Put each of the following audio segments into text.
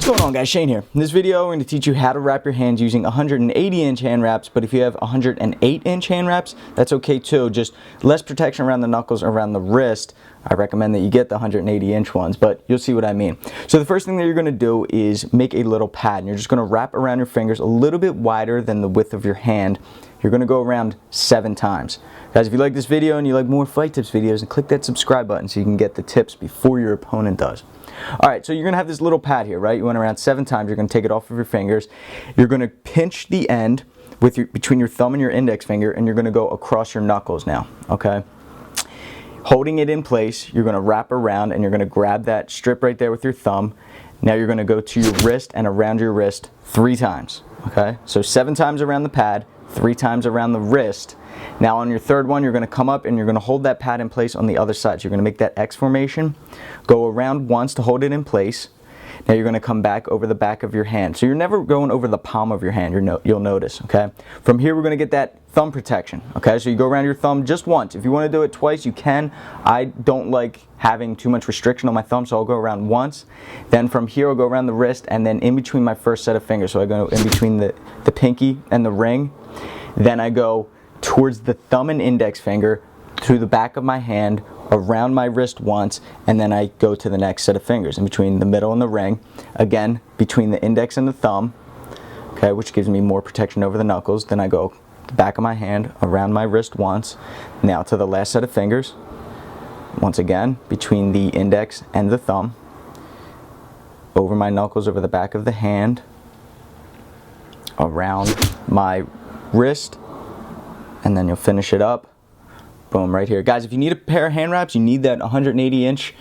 What's going on, guys? Shane here. In this video, we're going to teach you how to wrap your hands using 180-inch hand wraps, but if you have 108-inch hand wraps, that's okay too. Just less protection around the knuckles, around the wrist. I recommend that you get the 180-inch ones, but you'll see what I mean. So the first thing that you're going to do is make a little pad, and you're just going to wrap around your fingers a little bit wider than the width of your hand. You're going to go around 7 times. Guys, if you like this video and you like more fight tips videos, then click that subscribe button so you can get the tips before your opponent does. Alright, so you're going to have this little pad here, right? You went around 7 times. You're going to take it off of your fingers. You're going to pinch the end between your thumb and your index finger, and you're going to go across your knuckles now, okay? Holding it in place, you're going to wrap around and you're going to grab that strip right there with your thumb. Now you're going to go to your wrist and around your wrist 3 times, okay? So 7 times around the pad, 3 times around the wrist. Now on your third one, you're going to come up and you're going to hold that pad in place on the other side. So you're going to make that X formation, go around once to hold it in place. Now you're going to come back over the back of your hand. So you're never going over the palm of your hand, you'll notice, okay? From here, we're going to get that thumb protection, okay? So you go around your thumb just once. If you want to do it twice, you can. I don't like having too much restriction on my thumb, so I'll go around once. Then from here, I'll go around the wrist and then in between my first set of fingers. So I go in between the pinky and the ring. Then I go towards the thumb and index finger, through the back of my hand, around my wrist once, and then I go to the next set of fingers in between the middle and the ring. Again, between the index and the thumb, okay, which gives me more protection over the knuckles. Then I go the back of my hand, around my wrist once. Now to the last set of fingers. Once again, between the index and the thumb, over my knuckles, over the back of the hand, around my wrist, and then you'll finish it up. Boom, right here. Guys, if you need a pair of hand wraps, you need that 180-inch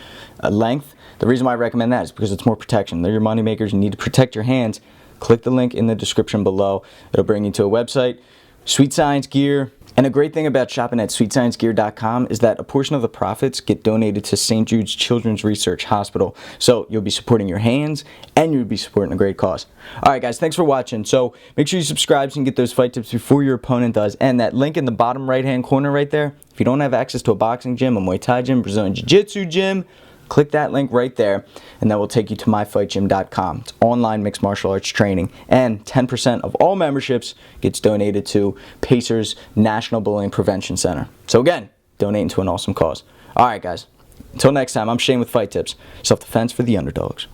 length. The reason why I recommend that is because it's more protection. They're your money makers. You need to protect your hands. Click the link in the description below. It'll bring you to a website, Sweet Science Gear. And a great thing about shopping at sweetsciencegear.com is that a portion of the profits get donated to St. Jude's Children's Research Hospital. So you'll be supporting your hands and you'll be supporting a great cause. Alright guys, thanks for watching. So make sure you subscribe so you can get those fight tips before your opponent does. And that link in the bottom right hand corner right there, if you don't have access to a boxing gym, a Muay Thai gym, Brazilian Jiu-Jitsu gym, click that link right there, and that will take you to myfightgym.com. It's online mixed martial arts training, and 10% of all memberships gets donated to Pacers National Bullying Prevention Center. So again, donating to an awesome cause. All right, guys. Until next time, I'm Shane with Fight Tips. Self-defense for the underdogs.